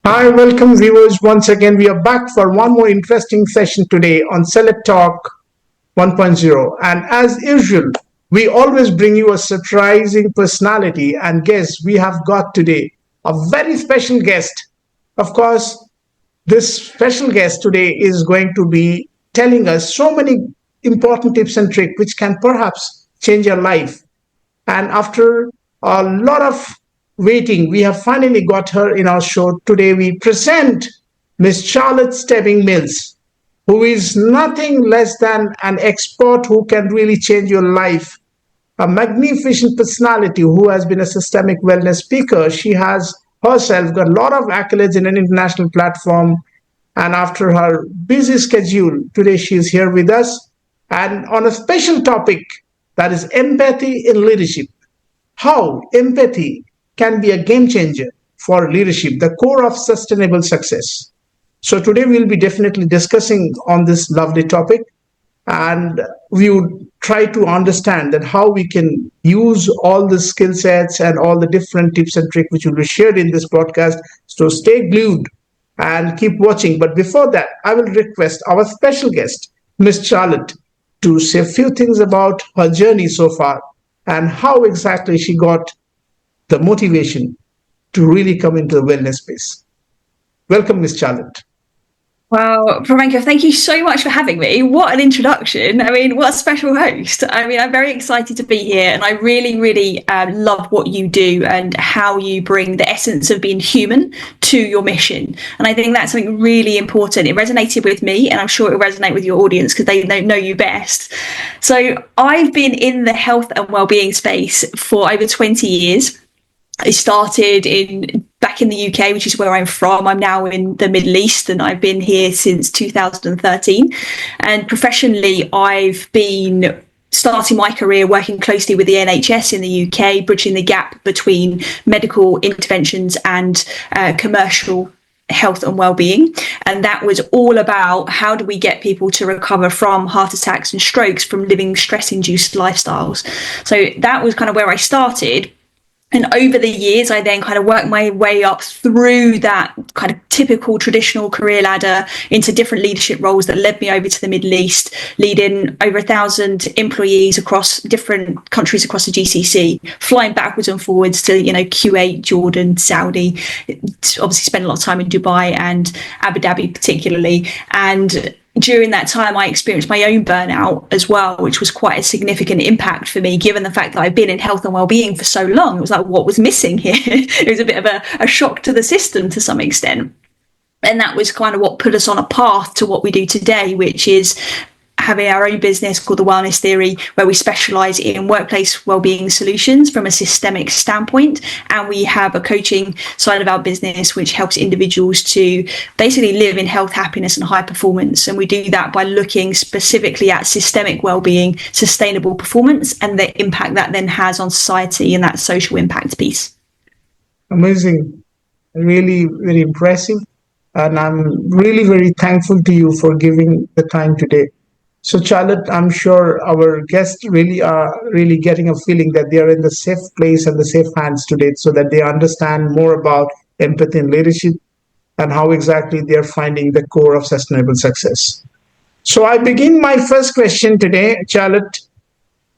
Hi, welcome viewers. Once again, we are back for one more interesting session today on Select Talk 1.0. And as usual, we always bring you a surprising personality. And guess we have got today a very special guest. Of course, this special guest today is going to be telling us so many important tips and tricks which can perhaps change your life. And after a lot of waiting, we have finally got her in our show. Today, we present Miss Charlotte Stebbing Mills, who is nothing less than an expert who can really change your life. A magnificent personality who has been a systemic wellness speaker. She has herself got a lot of accolades in an international platform. And after her busy schedule, today she is here with us and on a special topic that is empathy in leadership. How empathy can be a game changer for leadership, the core of sustainable success. So today we'll be definitely discussing on this lovely topic, and we would try to understand that how we can use all the skill sets and all the different tips and tricks which will be shared in this podcast. So stay glued and keep watching. But before that, I will request our special guest, Miss Charlotte, to say a few things about her journey so far and how exactly she got the motivation to really come into the wellness space. Welcome, Miss Charlotte. Wow, Pravanka, thank you so much for having me. What an introduction. I mean, what a special host. I mean, I'm very excited to be here, and I really love what you do and how you bring the essence of being human to your mission. And I think that's something really important. It resonated with me, and I'm sure it will resonate with your audience because they know you best. So I've been in the health and wellbeing space for over 20 years. I started back in the UK, which is where I'm from. I'm now in the Middle East, and I've been here since 2013. And professionally, I've been starting my career working closely with the NHS in the UK, bridging the gap between medical interventions and commercial health and well-being. And that was all about how do we get people to recover from heart attacks and strokes from living stress-induced lifestyles. So that was kind of where I started. And over the years, I then kind of worked my way up through that kind of typical traditional career ladder into different leadership roles that led me over to the Middle East, leading over 1,000 employees across different countries across the GCC, flying backwards and forwards to, Kuwait, Jordan, Saudi, obviously spent a lot of time in Dubai and Abu Dhabi particularly. And during that time, I experienced my own burnout as well, which was quite a significant impact for me, given the fact that I've been in health and wellbeing for so long. It was like, what was missing here? It was a bit of a shock to the system to some extent. And that was kind of what put us on a path to what we do today, which is having our own business called The Wellness Theory, where we specialize in workplace wellbeing solutions from a systemic standpoint. And we have a coaching side of our business, which helps individuals to basically live in health, happiness, and high performance. And we do that by looking specifically at systemic wellbeing, sustainable performance, and the impact that then has on society and that social impact piece. Amazing. Really, very impressive. And I'm really very thankful to you for giving the time today. So, Charlotte, I'm sure our guests really are really getting a feeling that they are in the safe place and the safe hands today so that they understand more about empathy and leadership and how exactly they're finding the core of sustainable success. So I begin my first question today, Charlotte.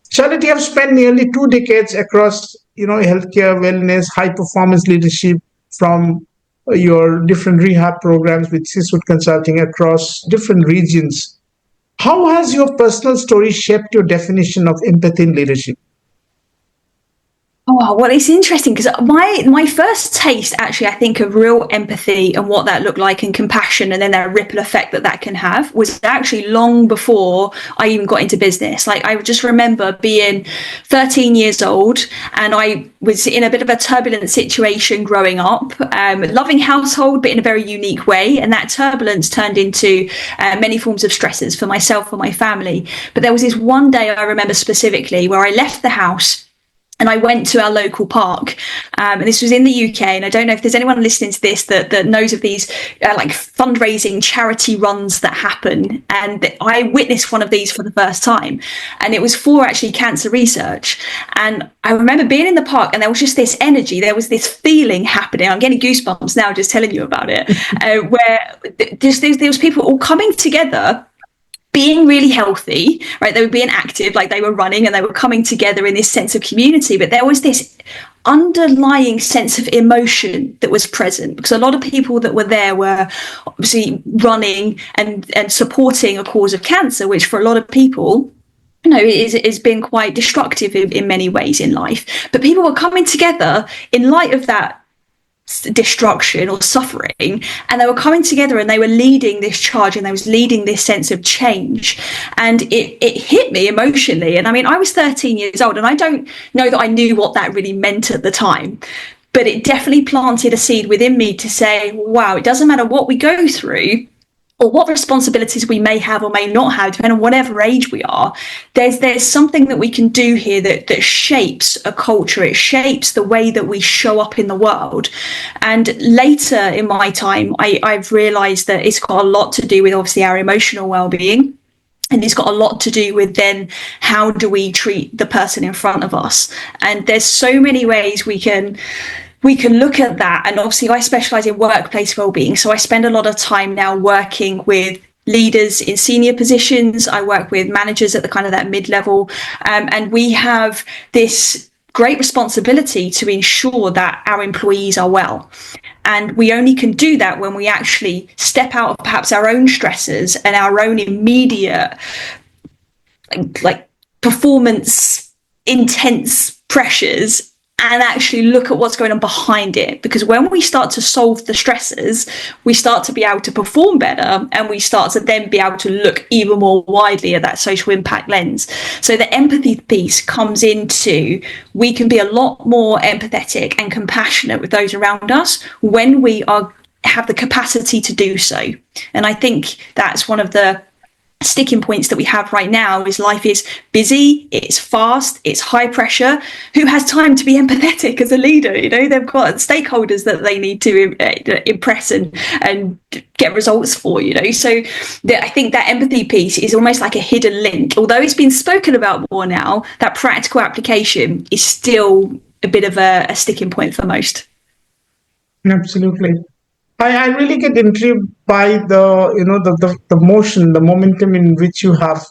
Charlotte, you have spent nearly 2 decades across, healthcare, wellness, high performance leadership from your different rehab programs with Siswood Consulting across different regions. How has your personal story shaped your definition of empathy in leadership? Oh, well, it's interesting because my first taste, actually, I think, of real empathy and what that looked like and compassion and then that ripple effect that can have was actually long before I even got into business. Like, I just remember being 13 years old and I was in a bit of a turbulent situation growing up, loving household, but in a very unique way. And that turbulence turned into many forms of stresses for myself and my family. But there was this one day I remember specifically where I left the house. and I went to our local park, and this was in the UK. And I don't know if there's anyone listening to this that knows of these like fundraising charity runs that happen. And I witnessed one of these for the first time, and it was for actually cancer research. And I remember being in the park, and there was just this energy, there was this feeling happening. I'm getting goosebumps now just telling you about it, where there was people all coming together, being really healthy, right? They were being active, like they were running, and they were coming together in this sense of community. But there was this underlying sense of emotion that was present, because a lot of people that were there were obviously running and supporting a cause of cancer, which for a lot of people, you know, is been quite destructive in many ways in life. But people were coming together in light of that destruction or suffering, and they were coming together and they were leading this charge, and they was leading this sense of change. And it hit me emotionally. And I mean, I was 13 years old, and I don't know that I knew what that really meant at the time, but it definitely planted a seed within me to say, wow, it doesn't matter what we go through or what responsibilities we may have or may not have, depending on whatever age we are, there's something that we can do here that shapes a culture. It shapes the way that we show up in the world. And later in my time, I've realised that it's got a lot to do with obviously our emotional well-being. And it's got a lot to do with then how do we treat the person in front of us. And there's so many ways we can look at that. And obviously I specialize in workplace wellbeing. So I spend a lot of time now working with leaders in senior positions. I work with managers at the kind of that mid-level. And we have this great responsibility to ensure that our employees are well. And we only can do that when we actually step out of perhaps our own stresses and our own immediate like performance intense pressures, and actually look at what's going on behind it. Because when we start to solve the stresses, we start to be able to perform better, and we start to then be able to look even more widely at that social impact lens. So the empathy piece comes into, we can be a lot more empathetic and compassionate with those around us when we have the capacity to do so. And I think that's one of the sticking points that we have right now is life is busy, it's fast, it's high pressure. Who has time to be empathetic as a leader? You know, they've got stakeholders that they need to impress and get results for, you know. So I think that empathy piece is almost like a hidden link. Although it's been spoken about more now, that practical application is still a bit of a sticking point for most. Absolutely. I really get intrigued by the motion, the momentum in which you have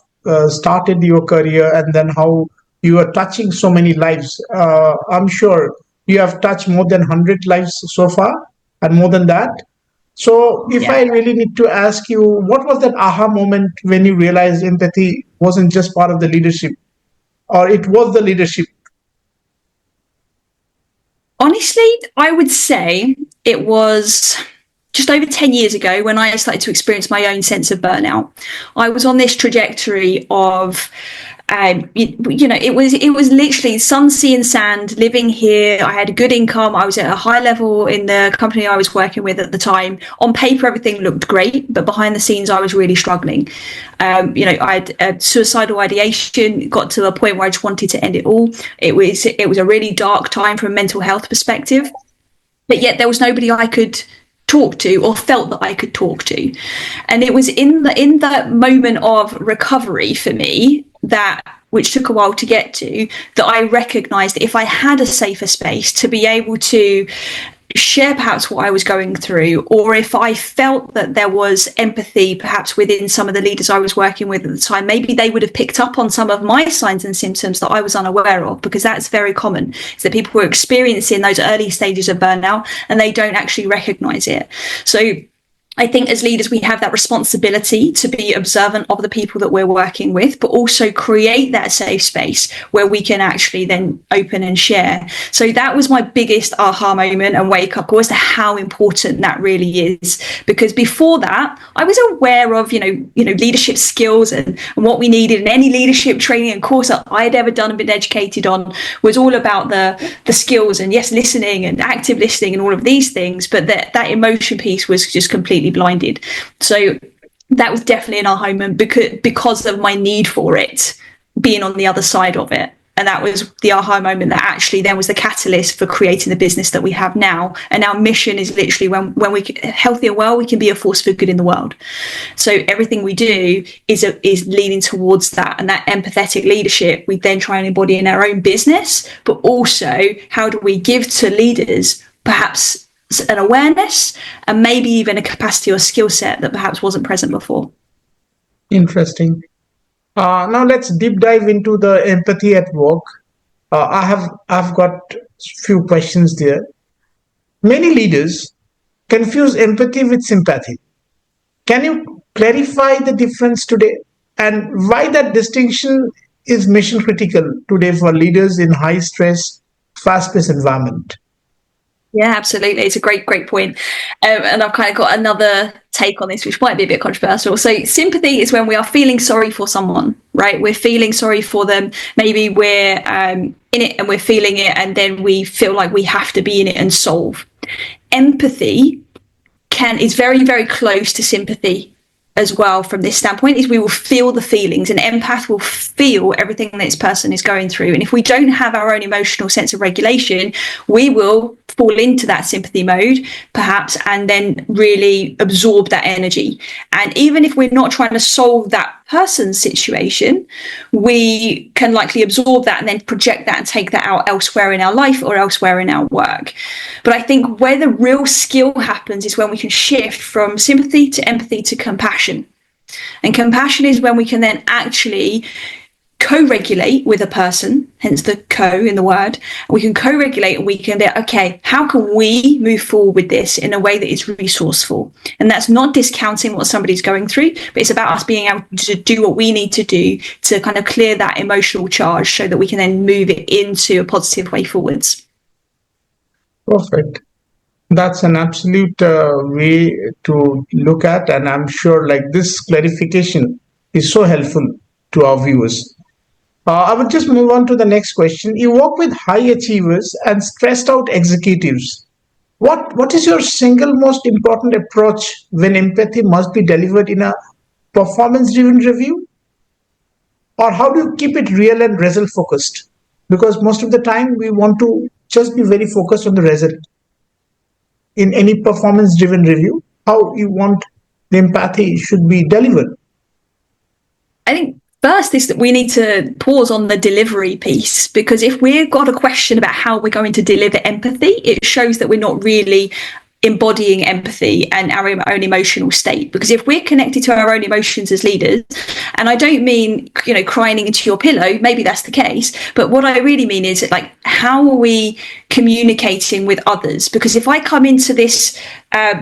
started your career, and then how you are touching so many lives. I'm sure you have touched more than 100 lives so far, and more than that. So if I really need to ask you, what was that aha moment when you realized empathy wasn't just part of the leadership, or it was the leadership? Honestly, I would say it was just over 10 years ago when I started to experience my own sense of burnout. I was on this trajectory of, it was literally sun, sea and sand, living here. I had a good income. I was at a high level in the company I was working with at the time. On paper, everything looked great, but behind the scenes, I was really struggling. I had suicidal ideation, got to a point where I just wanted to end it all. It was a really dark time from a mental health perspective, but yet there was nobody I could talk to or felt that I could talk to. And it was in that moment of recovery for me, which took a while to get to, that I recognized that if I had a safer space to be able to share perhaps what I was going through, or if I felt that there was empathy perhaps within some of the leaders I was working with at the time, maybe they would have picked up on some of my signs and symptoms that I was unaware of, because that's very common, is that people were experiencing those early stages of burnout and they don't actually recognize it. So I think as leaders, we have that responsibility to be observant of the people that we're working with, but also create that safe space where we can actually then open and share. So that was my biggest aha moment and wake up call as to how important that really is. Because before that, I was aware of, leadership skills and what we needed, and any leadership training and course that I'd ever done and been educated on was all about the skills and listening and active listening and all of these things. But that emotion piece was just completely blinded. So that was definitely an aha moment because of my need for it, being on the other side of it. And that was the aha moment that actually then was the catalyst for creating the business that we have now. And our mission is literally when we healthy and well, we can be a force for good in the world. So everything we do is leaning towards that, and that empathetic leadership we then try and embody in our own business, but also how do we give to leaders perhaps an awareness and maybe even a capacity or skill set that perhaps wasn't present before. Interesting. Now let's deep dive into the empathy at work. I've got few questions there. Many leaders confuse empathy with sympathy. Can you clarify the difference today and why that distinction is mission critical today for leaders in high stress, fast paced environment? Yeah, absolutely. It's a great point. And I've kind of got another take on this, which might be a bit controversial. So sympathy is when we are feeling sorry for someone, right? We're feeling sorry for them. Maybe we're in it and we're feeling it, and then we feel like we have to be in it and solve. Empathy is very, very close to sympathy as well from this standpoint, is we will feel the feelings. An empath will feel everything that this person is going through. And if we don't have our own emotional sense of regulation, we will fall into that sympathy mode, perhaps, and then really absorb that energy. And even if we're not trying to solve that person's situation, we can likely absorb that and then project that and take that out elsewhere in our life or elsewhere in our work. But I think where the real skill happens is when we can shift from sympathy to empathy to compassion. And compassion is when we can then actually co-regulate with a person, hence the co in the word. We can co-regulate and we can be, okay, how can we move forward with this in a way that is resourceful? And that's not discounting what somebody's going through, but it's about us being able to do what we need to do to kind of clear that emotional charge so that we can then move it into a positive way forwards. Perfect. That's an absolute way to look at, and I'm sure like this clarification is so helpful to our viewers. I would just move on to the next question. You work with high achievers and stressed out executives. What is your single most important approach when empathy must be delivered in a performance-driven review? Or how do you keep it real and result focused? Because most of the time we want to just be very focused on the result. In any performance-driven review, how you want the empathy should be delivered? I think first is that we need to pause on the delivery piece, because if we've got a question about how we're going to deliver empathy, it shows that we're not really embodying empathy and our own emotional state. Because if we're connected to our own emotions as leaders, and I don't mean, crying into your pillow, maybe that's the case, but what I really mean is like, how are we communicating with others? Because if I come into this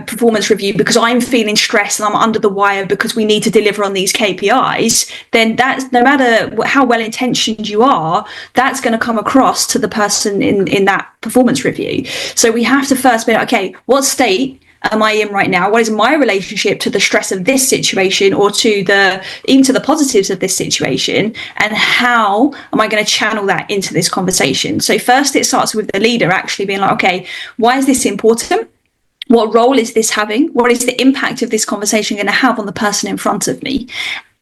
performance review because I'm feeling stressed and I'm under the wire because we need to deliver on these KPIs, then that's, no matter how well intentioned you are, that's going to come across to the person in that performance review. So we have to first be like, okay, what state am I in right now? What is my relationship to the stress of this situation, or even to the positives of this situation? And how am I going to channel that into this conversation? So first it starts with the leader actually being like, okay, why is this important? What role is this having? What is the impact of this conversation going to have on the person in front of me?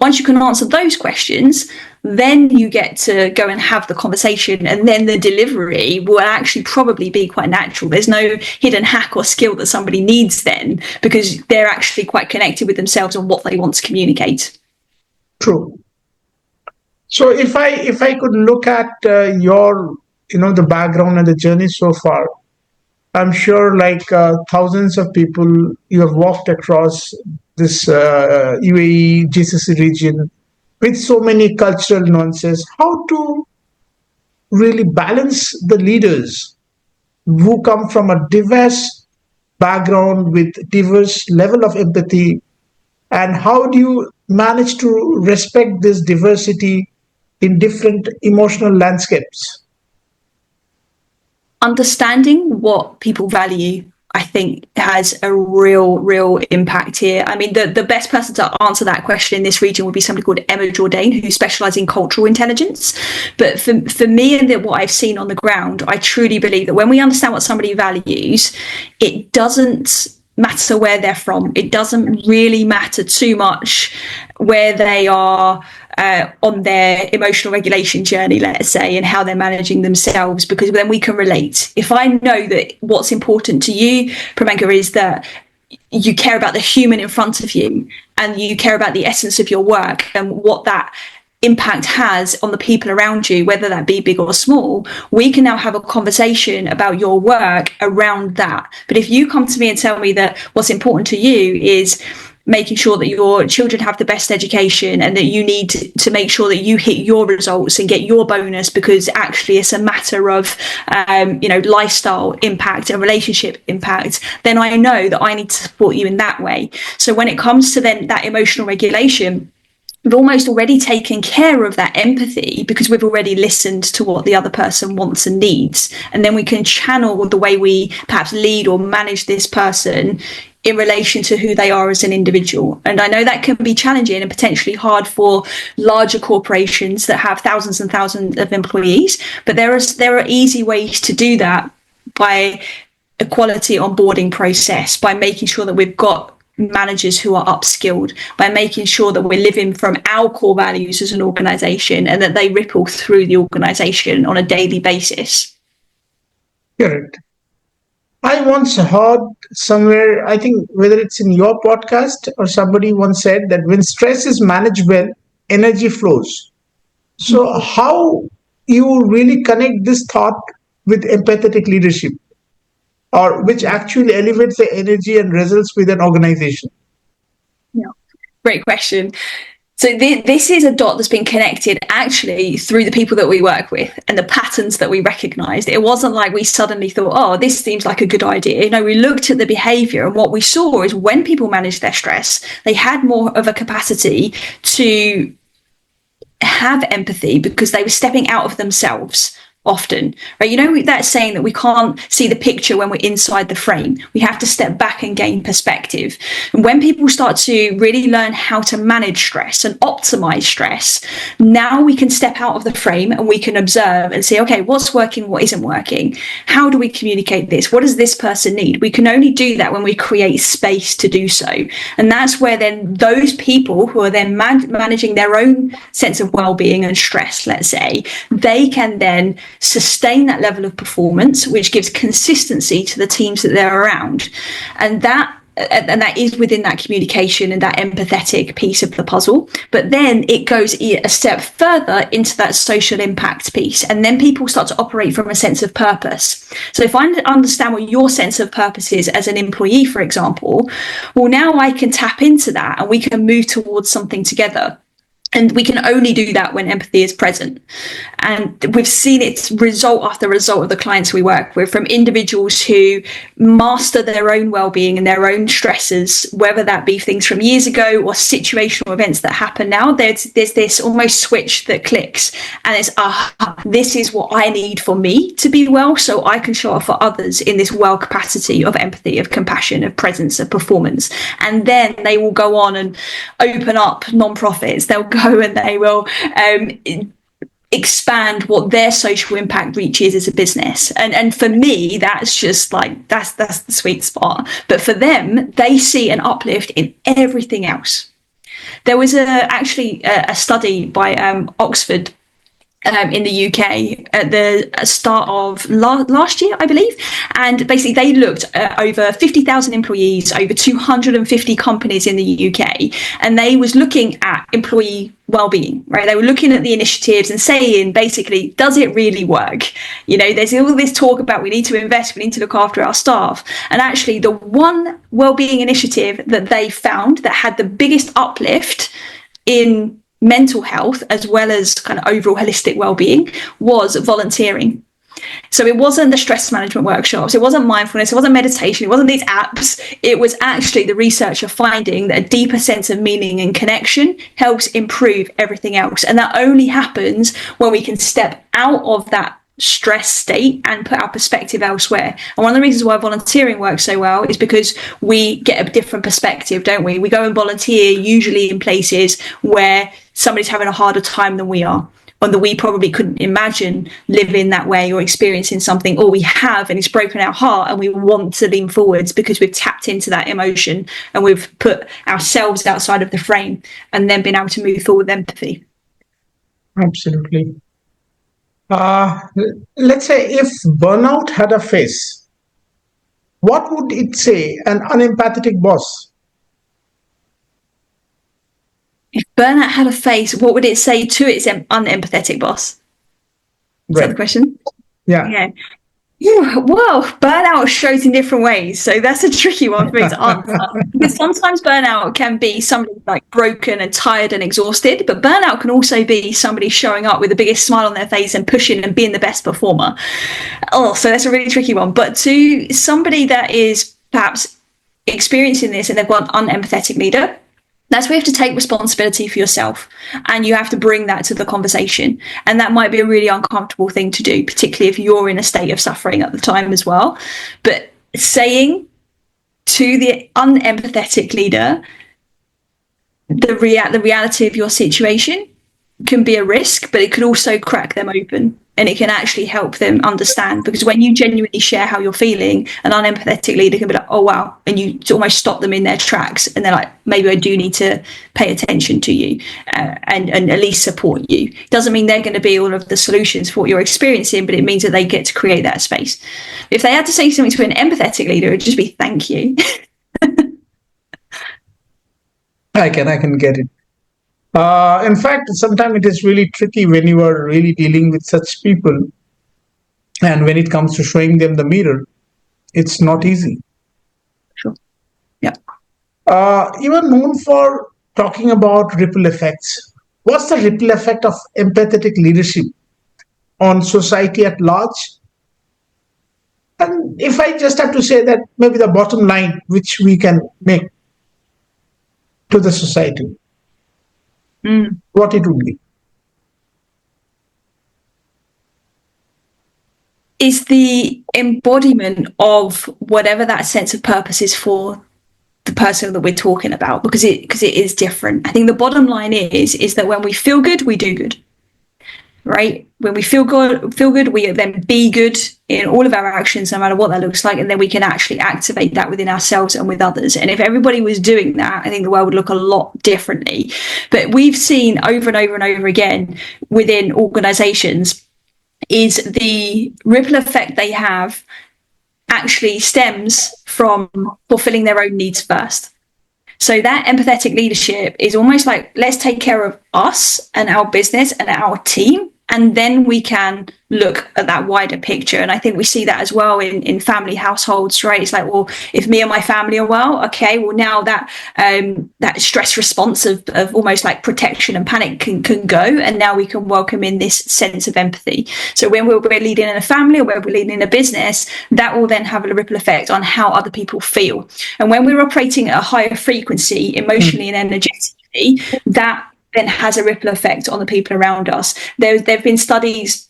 Once you can answer those questions, then you get to go and have the conversation, and then the delivery will actually probably be quite natural. There's no hidden hack or skill that somebody needs then, because they're actually quite connected with themselves and what they want to communicate. True. So if I could look at your the background and the journey so far, I'm sure like thousands of people you have walked across this UAE, GCC region with so many cultural nuances. How to really balance the leaders who come from a diverse background with diverse level of empathy, and how do you manage to respect this diversity in different emotional landscapes? Understanding what people value, I think, has a real impact here. I mean, the best person to answer that question in this region would be somebody called Emma Jourdain, who specialises in cultural intelligence. But for me and what I've seen on the ground, I truly believe that when we understand what somebody values, it doesn't matter where they're from. It doesn't really matter too much where they are on their emotional regulation journey, let's say, and how they're managing themselves, because then we can relate. If I know that what's important to you, Pramanka, is that you care about the human in front of you and you care about the essence of your work and what that impact has on the people around you, whether that be big or small, we can now have a conversation about your work around that. But if you come to me and tell me that what's important to you is making sure that your children have the best education and that you need to make sure that you hit your results and get your bonus because actually it's a matter of lifestyle impact and relationship impact, then I know that I need to support you in that way. So when it comes to then that emotional regulation, we've almost already taken care of that empathy because we've already listened to what the other person wants and needs. And then we can channel the way we perhaps lead or manage this person in relation to who they are as an individual. And I know that can be challenging and potentially hard for larger corporations that have thousands and thousands of employees, but there are easy ways to do that by a quality onboarding process, by making sure that we've got managers who are upskilled, by making sure that we're living from our core values as an organization and that they ripple through the organization on a daily basis. Correct. I once heard somewhere, I think whether it's in your podcast or somebody once said that when stress is managed well, energy flows. So how you really connect this thought with empathetic leadership, or which actually elevates the energy and results with an organization? Yeah, great question. So this is a dot that's been connected actually through the people that we work with and the patterns that we recognized. It wasn't like we suddenly thought, oh, this seems like a good idea. No, we looked at the behavior, and what we saw is when people managed their stress, they had more of a capacity to have empathy because they were stepping out of themselves often, right? You know, that saying that we can't see the picture when we're inside the frame. We have to step back and gain perspective. And when people start to really learn how to manage stress and optimize stress, now we can step out of the frame and we can observe and say, okay, what's working, what isn't working? How do we communicate this? What does this person need? We can only do that when we create space to do so. And that's where then those people who are then managing their own sense of well-being and stress, let's say, they can then sustain that level of performance, which gives consistency to the teams that they're around. And that is within that communication and that empathetic piece of the puzzle. But then it goes a step further into that social impact piece. And then people start to operate from a sense of purpose. So if I understand what your sense of purpose is as an employee, for example, well, now I can tap into that and we can move towards something together. And we can only do that when empathy is present. And we've seen it result after result of the clients we work with, from individuals who master their own well-being and their own stresses, whether that be things from years ago or situational events that happen now. There's this almost switch that clicks and it's, this is what I need for me to be well, so I can show up for others in this well capacity of empathy, of compassion, of presence, of performance. And then they will go on and open up non-profits. They'll go and they will expand what their social impact reach is as a business. And for me, that's just like, that's the sweet spot. But for them, they see an uplift in everything else. There was actually a study by Oxford in the UK at the start of last year, I believe. And basically they looked at over 50,000 employees, over 250 companies in the UK. And they was looking at employee well-being, right? They were looking at the initiatives and saying, basically, does it really work? You know, there's all this talk about we need to invest, we need to look after our staff. And actually the one well-being initiative that they found that had the biggest uplift in mental health as well as kind of overall holistic well-being was volunteering. So it wasn't the stress management workshops, it wasn't mindfulness, it wasn't meditation, it wasn't these apps. It was actually the researcher finding that a deeper sense of meaning and connection helps improve everything else. And that only happens when we can step out of that stress state and put our perspective elsewhere. And one of the reasons why volunteering works so well is because we get a different perspective, don't we? We go and volunteer usually in places where somebody's having a harder time than we are, that we probably couldn't imagine living that way or experiencing something, or we have and it's broken our heart and we want to lean forwards because we've tapped into that emotion and we've put ourselves outside of the frame and then been able to move forward with empathy. Absolutely. Let's say if burnout had a face, what would it say an unempathetic boss? If burnout had a face, what would it say to its unempathetic boss? Is that the question? Yeah. Well, burnout shows in different ways, so that's a tricky one for me to answer. Because sometimes burnout can be somebody like broken and tired and exhausted, but burnout can also be somebody showing up with the biggest smile on their face and pushing and being the best performer. Oh, so that's a really tricky one. But to somebody that is perhaps experiencing this and they've got an unempathetic leader, that's where you have to take responsibility for yourself and you have to bring that to the conversation. And that might be a really uncomfortable thing to do, particularly if you're in a state of suffering at the time as well. But saying to the unempathetic leader the reality of your situation can be a risk, but it could also crack them open and it can actually help them understand. Because when you genuinely share how you're feeling, an unempathetic leader can be like, oh, wow. And you almost stop them in their tracks. And they're like, maybe I do need to pay attention to you and at least support you. Doesn't mean they're going to be all of the solutions for what you're experiencing, but it means that they get to create that space. If they had to say something to an empathetic leader, it'd just be thank you. I can get it. In fact, sometimes it is really tricky when you are really dealing with such people. And when it comes to showing them the mirror, it's not easy. Sure. Yeah. You are known for talking about ripple effects. What's the ripple effect of empathetic leadership on society at large? And if I just have to say that maybe the bottom line which we can make to the society, what it would be? Is the embodiment of whatever that sense of purpose is for the person that we're talking about, because it is different. I think the bottom line is that when we feel good, we do good. Right? When we feel good, we then be good in all of our actions, no matter what that looks like, and then we can actually activate that within ourselves and with others. And if everybody was doing that, I think the world would look a lot differently. But we've seen over and over and over again within organizations is the ripple effect they have actually stems from fulfilling their own needs first. So that empathetic leadership is almost like, let's take care of us and our business and our team, and then we can look at that wider picture. And I think we see that as well in family households, right? It's like, well, if me and my family are well, okay, well now that stress response of almost like protection and panic can go, and now we can welcome in this sense of empathy. So when we're leading in a family or when we're leading in a business, that will then have a ripple effect on how other people feel. And when we're operating at a higher frequency, emotionally and energetically, that then has a ripple effect on the people around us. There have been studies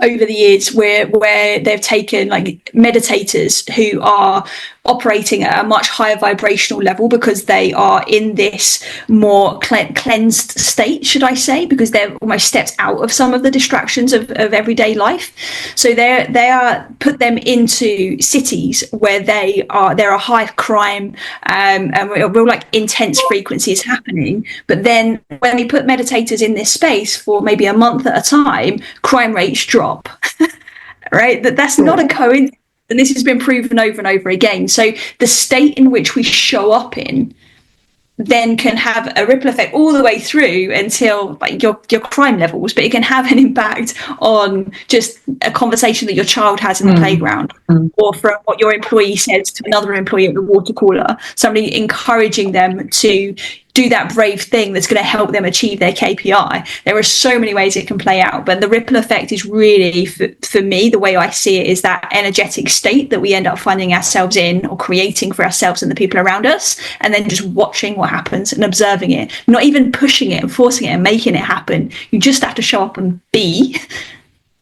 over the years where they've taken like meditators who are operating at a much higher vibrational level because they are in this more cleansed state, should I say, because they're almost stepped out of some of the distractions of everyday life. So they are put them into cities where there are high crime and real like intense frequencies happening. But then when we put meditators in this space for maybe a month at a time, crime rates drop. Right? That's not a coincidence. And this has been proven over and over again. So the state in which we show up in then can have a ripple effect all the way through until like your crime levels, but it can have an impact on just a conversation that your child has in the playground, or from what your employee says to another employee at the water cooler, somebody encouraging them to do that brave thing that's going to help them achieve their KPI. There are so many ways it can play out, but the ripple effect is really, for me, the way I see it is that energetic state that we end up finding ourselves in or creating for ourselves and the people around us, and then just watching what happens and observing it, not even pushing it and forcing it and making it happen. You just have to show up and be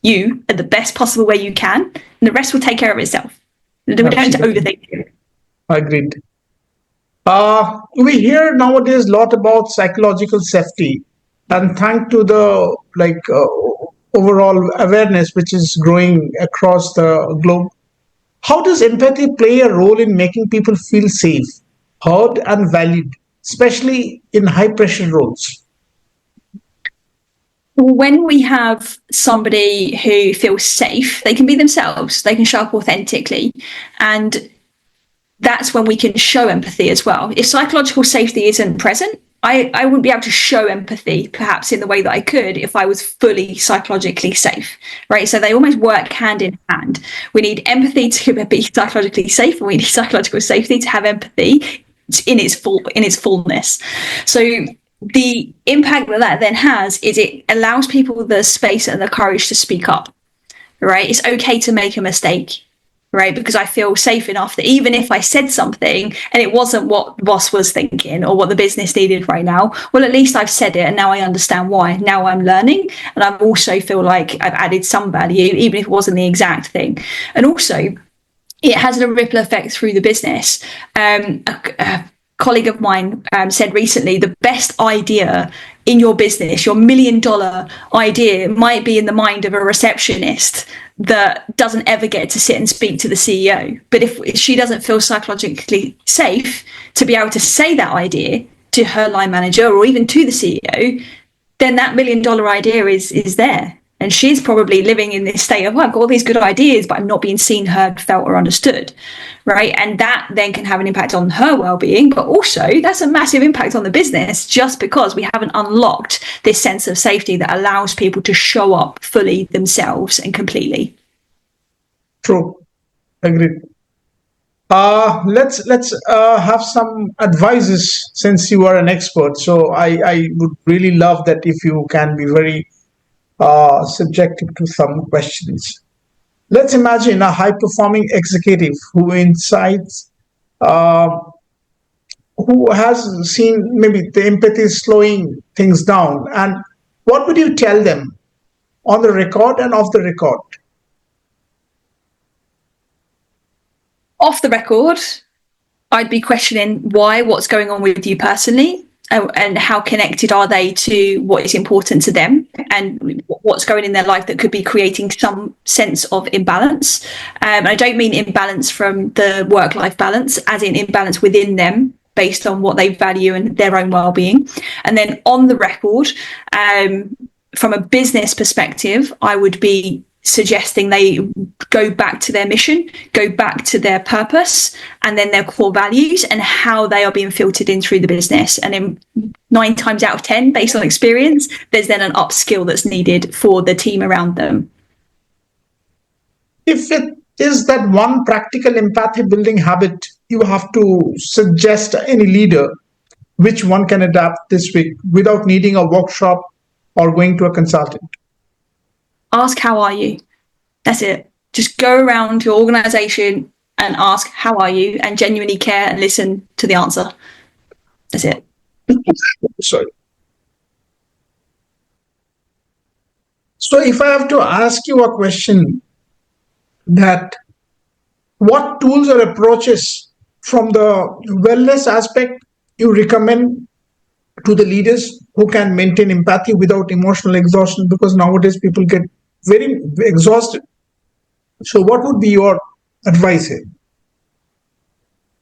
you at the best possible way you can, and the rest will take care of itself. We don't have to overthink it. Agreed. We hear nowadays a lot about psychological safety, and thanks to the overall awareness which is growing across the globe. How does empathy play a role in making people feel safe, heard, and valued, especially in high pressure roles? When we have somebody who feels safe, they can be themselves, they can show up authentically. And that's when we can show empathy as well. If psychological safety isn't present, I wouldn't be able to show empathy perhaps in the way that I could if I was fully psychologically safe, right? So they almost work hand in hand. We need empathy to be psychologically safe, and we need psychological safety to have empathy in its fullness. So the impact that then has is it allows people the space and the courage to speak up, right? It's okay to make a mistake, right? Because I feel safe enough that even if I said something and it wasn't what the boss was thinking or what the business needed right now, well, at least I've said it and now I understand why. Now I'm learning, and I also feel like I've added some value, even if it wasn't the exact thing. And also, it has a ripple effect through the business. A colleague of mine said recently, the best idea in your business, your $1 million idea, might be in the mind of a receptionist that doesn't ever get to sit and speak to the CEO. But if she doesn't feel psychologically safe to be able to say that idea to her line manager or even to the CEO, then that $1 million idea is there. And she's probably living in this state of, well, I've got all these good ideas, but I'm not being seen, heard, felt, or understood, right? And that then can have an impact on her well-being, but also that's a massive impact on the business just because we haven't unlocked this sense of safety that allows people to show up fully themselves and completely. True. Agreed. Let's have some advices since you are an expert. So I would really love that if you can be very subjected to some questions. Let's imagine a high performing executive uh, who has seen maybe the empathy is slowing things down. And what would you tell them on the record and off the record? Off the record, I'd be questioning why, what's going on with you personally, and how connected are they to what is important to them and what's going in their life that could be creating some sense of imbalance. I don't mean imbalance from the work-life balance, as in imbalance within them based on what they value and their own well-being. And then on the record, from a business perspective, I would be suggesting they go back to their mission, go back to their purpose, and then their core values and how they are being filtered in through the business. And in 9 times out of 10, based on experience, there's then an upskill that's needed for the team around them. If it is that one practical empathy building habit you have to suggest any leader, which one can adapt this week without needing a workshop or going to a consultant? Ask, how are you? That's it. Just go around your organization and ask, how are you? And genuinely care and listen to the answer. That's it. Sorry. So if I have to ask you a question, that what tools or approaches from the wellness aspect you recommend to the leaders who can maintain empathy without emotional exhaustion, because nowadays people get very exhausted. So what would be your advice here?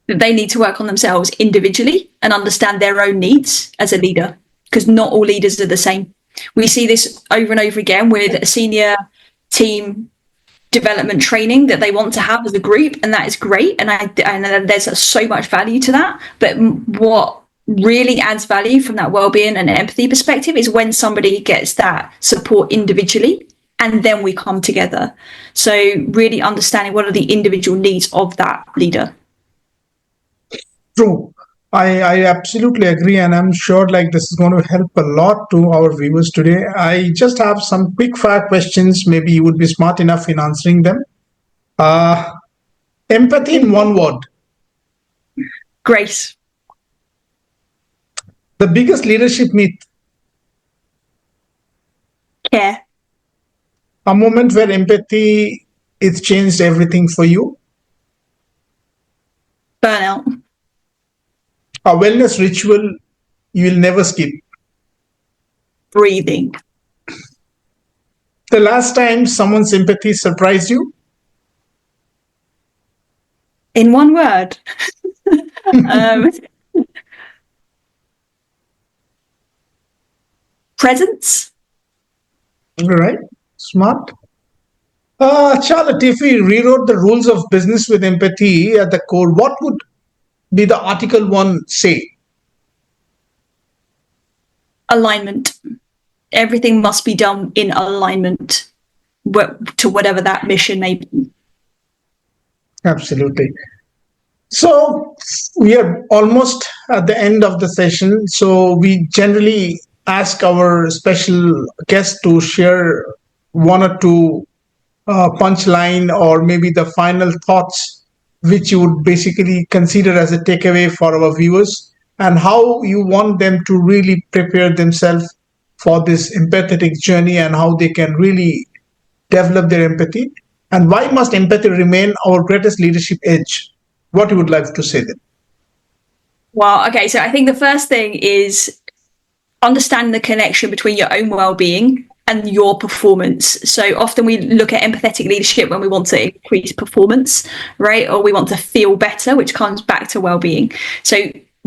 They need to work on themselves individually and understand their own needs as a leader, because not all leaders are the same. We see this over and over again with a senior team development training that they want to have as a group, and that is great. And there's so much value to that. But what really adds value from that well-being and empathy perspective is when somebody gets that support individually and then we come together. So really understanding what are the individual needs of that leader. True. I absolutely agree, and I'm sure like this is going to help a lot to our viewers today. I just have some quick fire questions. Maybe you would be smart enough in answering them. Empathy in one word. Grace. The biggest leadership myth. Care. A moment where empathy it's changed everything for you. Burnout. A wellness ritual you will never skip. Breathing. The last time someone's empathy surprised you? In one word. um, Presence. All right, smart. Charlotte, if we rewrote the rules of business with empathy at the core, what would be the Article 1 say? Alignment. Everything must be done in alignment to whatever that mission may be. Absolutely. So we are almost at the end of the session. So we generally ask our special guest to share one or two punchline or maybe the final thoughts which you would basically consider as a takeaway for our viewers, and how you want them to really prepare themselves for this empathetic journey and how they can really develop their empathy, and why must empathy remain our greatest leadership edge. What you would like to say then? Well, okay, so I think the first thing is understand the connection between your own well-being and your performance. So often we look at empathetic leadership when we want to increase performance, right? Or we want to feel better, which comes back to well-being. So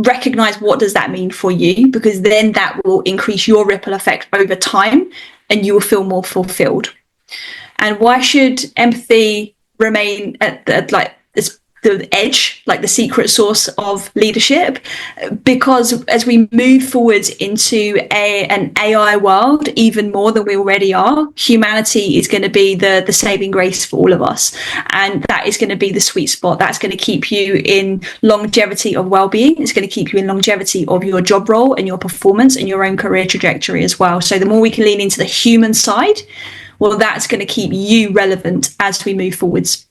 recognize what does that mean for you, because then that will increase your ripple effect over time and you will feel more fulfilled. And why should empathy remain at the edge, like the secret sauce of leadership? Because as we move forward into an AI world, even more than we already are, humanity is going to be the saving grace for all of us. And that is going to be the sweet spot. That's going to keep you in longevity of well-being. It's going to keep you in longevity of your job role and your performance and your own career trajectory as well. So the more we can lean into the human side, well, that's going to keep you relevant as we move forwards.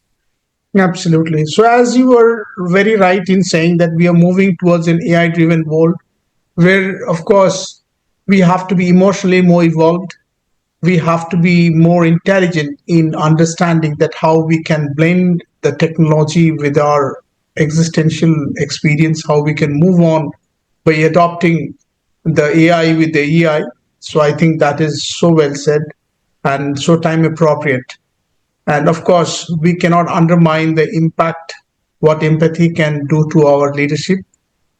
Absolutely. So as you were very right in saying that we are moving towards an AI driven world where, of course, we have to be emotionally more evolved. We have to be more intelligent in understanding that how we can blend the technology with our existential experience, how we can move on by adopting the AI with the EI. So I think that is so well said and so time appropriate. And of course, we cannot undermine the impact what empathy can do to our leadership,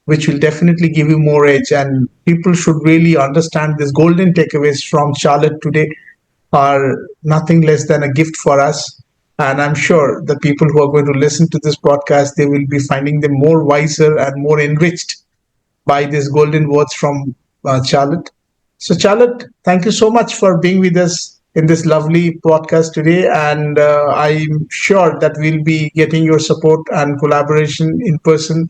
which will definitely give you more edge. And people should really understand these golden takeaways from Charlotte today are nothing less than a gift for us. And I'm sure the people who are going to listen to this podcast, they will be finding them more wiser and more enriched by these golden words from Charlotte. So, Charlotte, thank you so much for being with us in this lovely podcast today. And I'm sure that we'll be getting your support and collaboration in person.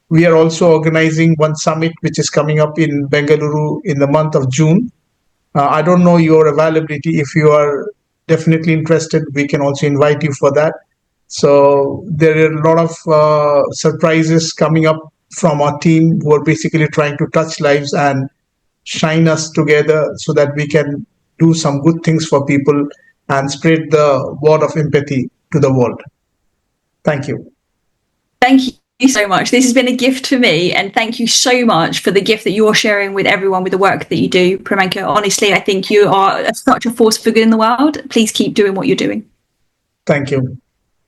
We are also organizing one summit, which is coming up in Bengaluru in the month of June. I don't know your availability. If you are definitely interested, we can also invite you for that. So there are a lot of surprises coming up from our team who are basically trying to touch lives and shine us together so that we can do some good things for people and spread the word of empathy to the world. Thank you. Thank you so much. This has been a gift for me, and thank you so much for the gift that you're sharing with everyone with the work that you do, Pramanka. Honestly, I think you are such a force for good in the world. Please keep doing what you're doing. Thank you.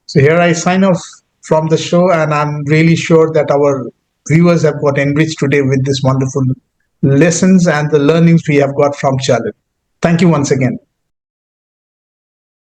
So here I sign off from the show, and I'm really sure that our viewers have got enriched today with this wonderful lessons and the learnings we have got from Charlotte. Thank you once again.